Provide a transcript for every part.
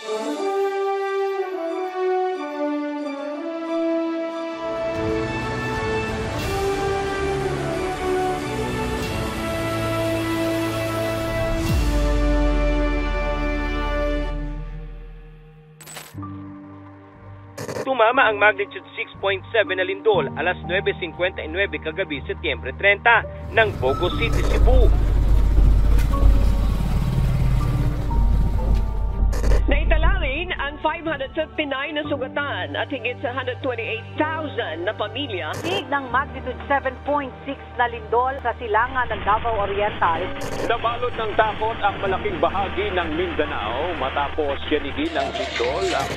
Tumama ang magnitude 6.7 na lindol alas 9:59 kagabi Setyembre 30 ng Bogo City, Cebu. Naitala rin ang 559 na sugatan at higit sa 128,000 na pamilya. Hig ng magnitude 7.6 na lindol sa silangan ng Davao Oriental. Nabalot ng takot ang malaking bahagi ng Mindanao matapos yanigin ng lindol ang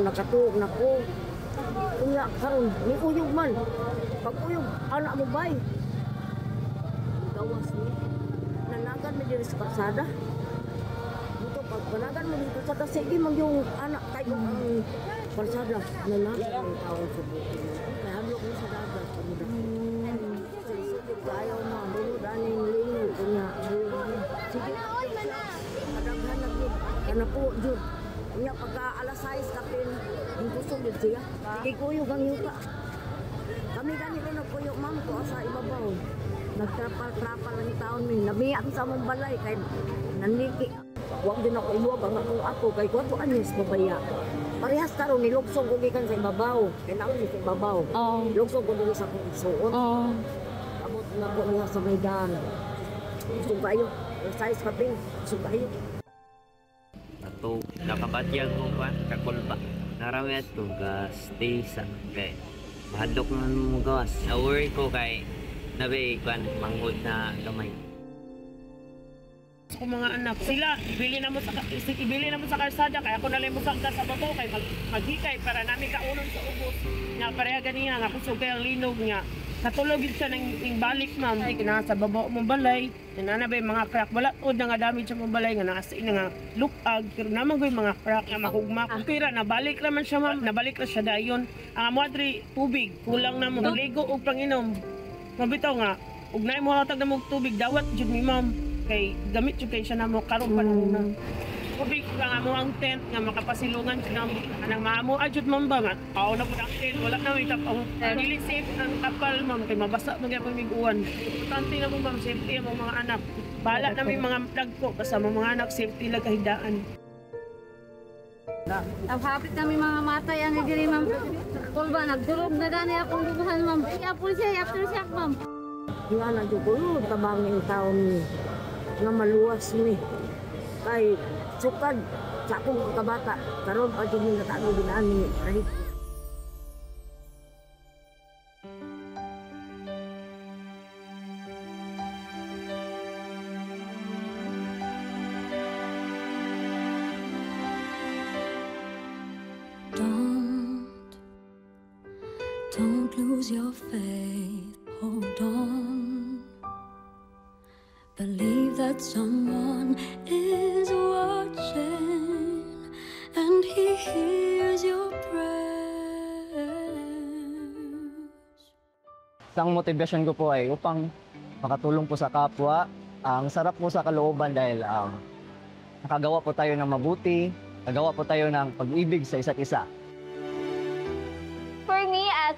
nakatuog na ko. Kunya karon ni uyog man. Pag uyog anak mo bay. Gawas ni. Nanagan mo diri sa kalsada. Dito pag panagan mo dito sa sige man yung anak kay ang kalsada. Nanagan ang taon sa buko. Kaya hadlok mo sa dagat. Sige kayo mo bulo daning lingon kunya. Sige. Kadaghan na gid. Kana po jud. Kanya pagka alas 6 kapin, yung kusog yun siya. Sige kuyog ang yuka. Kami ganito nagkuyog ma'am ko sa ibabaw. Nagtrapal-trapal ang taon min. Nabiyak sa mong balay kay naniki. Huwag din ako iluwag ang akong ako kay 4 anyos babaya. Parehas karon nilugsog ko gikan sa ibabaw. Kaya naon sa ibabaw. Lugsog ko dito sa akong isuot. Abot na po niya sa Maydan. Gusto kayo. Alas 6 kapin. Gusto kayo. Ato nakabatyag mo ba kakulba narami ato gas tesa kay mahadlok man mo gawas na worry ko kay nabe kan manghod na gamay ko mga anak sila ibili na mo sa kalsada kay ako na lang mo sa babaw kay maghikay para nami kaunon sa ubos nga pareha ganiya nga kusog kay ang linog nga katulog siya ng balik ma'am ay kinasa babaw mo balay nananabay mga crack wala od nga damage sa balay nga nasa ina nga lupag pero naman goy mga crack nga mahugma kira nabalik naman siya ma'am nabalik ra siya dayon ang amoadri tubig kulang na mo ligo og panginom mabitaw nga ug naay mo hatag na mo tubig dawat jud mi ma'am kay gamit jud kay siya namo karon pa na tubig nga mo ang tent nga makapasilungan siya nang maamo ajud ma'am ba aw na pud ang tent wala na may tapang dili safe ang kapal ma'am kay mabasa man gyapon miguan importante na mo ma'am safety ang mga anak bala na may mga dagko kasama mga anak safety lang kahigdaan ang hapit kami mga matay ani diri ma'am kulba nagdurog na gani akong duguhan ma'am iya po siya after shock ma'am nga na jud ko tabang ng taon ni nga maluwas ni kay sukad sa akong kabata karon pa jud ni natano dinani right. Don't lose your faith, hold on. Believe that someone is watching and he hears your prayers. Ang motivasyon ko po ay upang makatulong po sa kapwa. Ang sarap po sa kalooban dahil nakagawa po tayo ng mabuti, nagawa po tayo ng pag-ibig sa isa't isa. For me as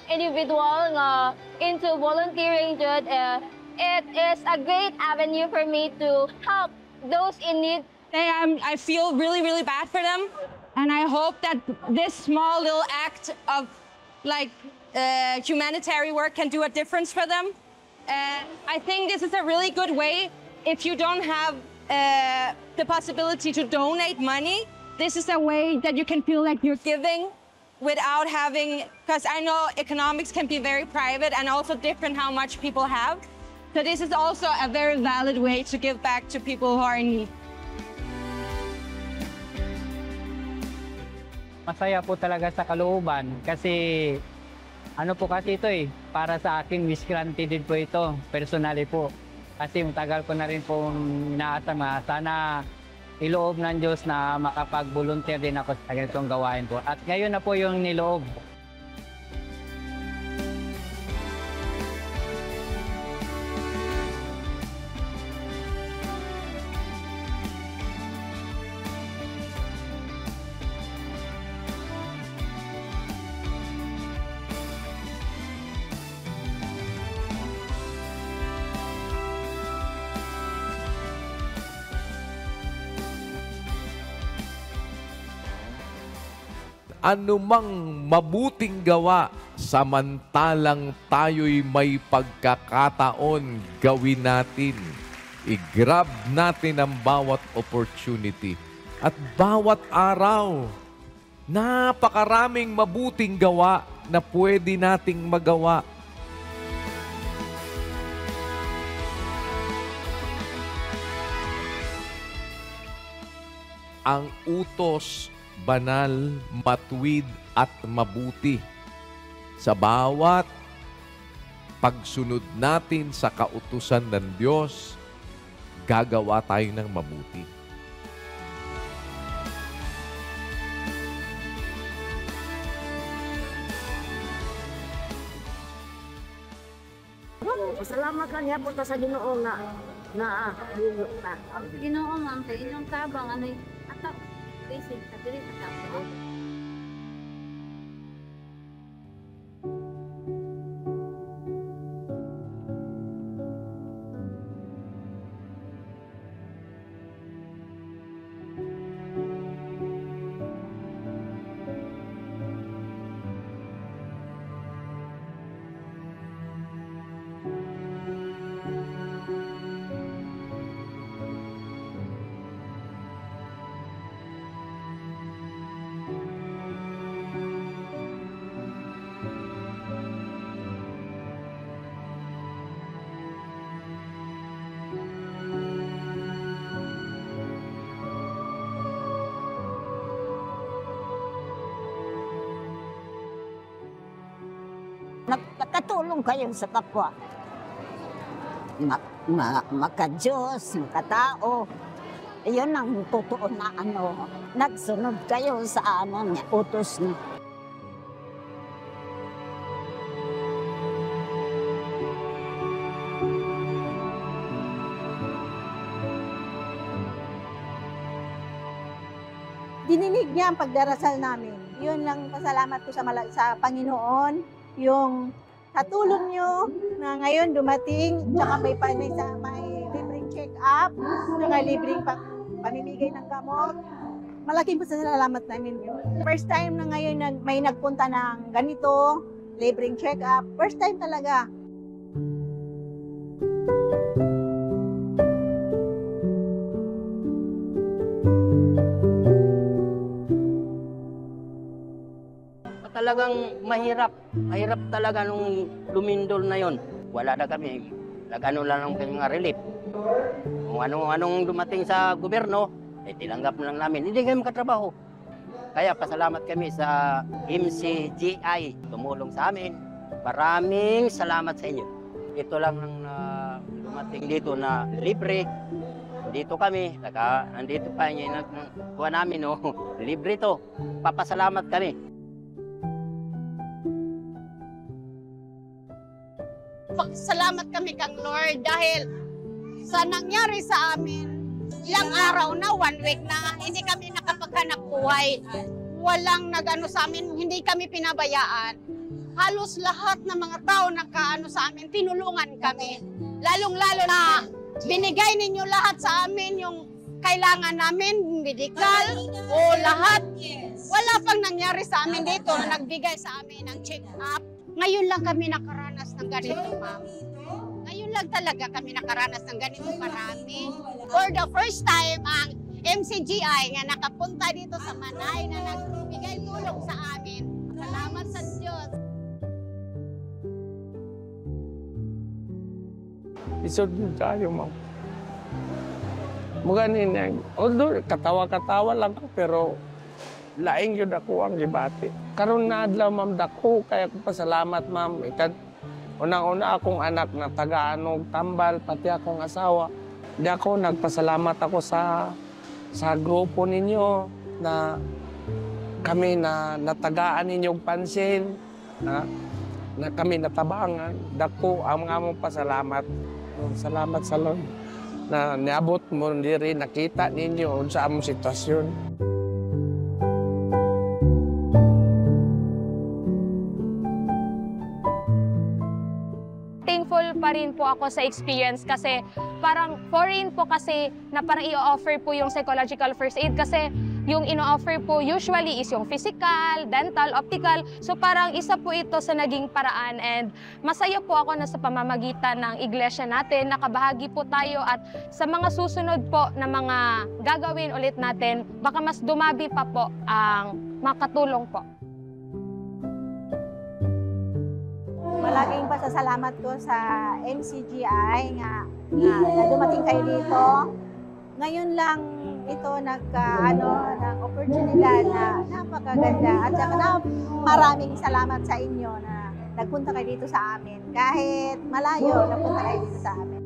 individual into volunteering jud it is a great avenue for me to help those in need. I feel really bad for them, and I hope that this small little act of humanitarian work can do a difference for them. I think this is a really good way if you don't have the possibility to donate money. This is a way that you can feel like you're giving without having, because I know economics can be very private and also different how much people have. So this is also a very valid way to give back to people who are in need. Masaya po talaga sa kalooban kasi ano po kasi ito para sa akin wish granted din po ito, personally po. Kasi matagal ko na rin pong inaasam sana iloob ng Diyos na makapag-volunteer din ako sa ganitong gawain po. At ngayon na po yung niloob. Anumang mabuting gawa, samantalang tayo'y may pagkakataon, gawin natin. I-grab natin ang bawat opportunity. At bawat araw, napakaraming mabuting gawa na pwede nating magawa. Ang utos banal, matuwid at mabuti. Sa bawat pagsunod natin sa kautusan ng Diyos, gagawa tayo ng mabuti. Pasalamat ka niya po sa Ginoo na bulo pa. Ginoo ma'am, sa inyong tabang, atak, basic, sa diri sa tabang. Nakatulong kayo sa kapwa. Maka-Diyos, maka-tao. Iyon ang totoo na nagsunod kayo sa utos niya. Dininig niya ang pagdarasal namin. Yun lang pasalamat ko sa Panginoon. Yung katulong nyo na ngayon dumating, tsaka may libreng check-up, tsaka libreng pamimigay ng gamot. Malaking pasalamat namin yun. First time na ngayon may nagpunta ng ganito, libreng check-up. First time talaga. Talagang mahirap talaga nung lumindol na yon. Wala na kami, nagano lang kami mga relief. Kung anong dumating sa gobyerno, tinanggap lang namin. Hindi kami makatrabaho. Kaya pasalamat kami sa MCGI, tumulong sa amin. Maraming salamat sa inyo. Ito lang ang dumating dito na libre. Dito kami, nandito pa niya kuha namin, libre to. Papasalamat kami. Salamat kami kang Lord dahil sa nangyari sa amin, ilang araw na, 1 week na, hindi kami nakapaghanap buhay. Walang nag-ano sa amin, hindi kami pinabayaan. Halos lahat ng mga tao nagkaano sa amin, tinulungan kami. Lalong-lalo na binigay ninyo lahat sa amin yung kailangan namin, medical o lahat. Wala pang nangyari sa amin dito na nagbigay sa amin ng check-up. Ngayon lang kami nakaranas ng ganito, ma'am. Ngayon lang talaga kami nakaranas ng ganito marami. For the first time, ang MCGI nga nakapunta dito sa Manay na nagbigay tulong sa amin. Salamat sa Diyos. Isod yun tayo, ma'am. Maganin, although katawa-katawa lang ko, pero laing yun ako ang gibati. Karon na adlaw, ma'am, dako, kaya ko pasalamat, ma'am. Unang-una akong anak na taga-anog tambal, pati akong asawa. Di ako, nagpasalamat ako sa grupo ninyo na kami na natagaan ninyong pansin, na kami natabangan. Dako, ang mga mong pasalamat. Salamat sa Lord na niabot mo rin, nakita ninyo sa among sitwasyon. Thankful pa rin po ako sa experience kasi parang foreign po kasi na parang i-offer po yung psychological first aid kasi yung ino-offer po usually is yung physical, dental, optical. So parang isa po ito sa naging paraan and masaya po ako na sa pamamagitan ng iglesia natin, nakabahagi po tayo at sa mga susunod po na mga gagawin ulit natin, baka mas dumabi pa po ang makatulong po. Malaking pasasalamat ko sa MCGI nga na dumating kayo dito. Ngayon lang ito ng oportunidad na napakaganda at saka na maraming salamat sa inyo na nagpunta kayo dito sa amin. Kahit malayo, nagpunta kayo dito sa amin.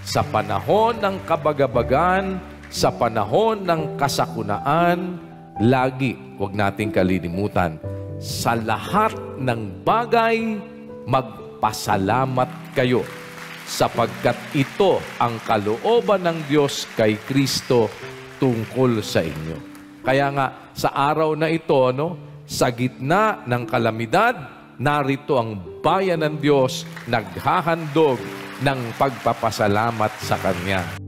Sa panahon ng kabagabagan, sa panahon ng kasakunaan, lagi huwag nating kalilimutan, sa lahat ng bagay, magpasalamat kayo sapagkat ito ang kalooban ng Diyos kay Kristo tungkol sa inyo. Kaya nga, sa araw na ito, sa gitna ng kalamidad, narito ang bayan ng Diyos naghahandog ng pagpapasalamat sa Kanya.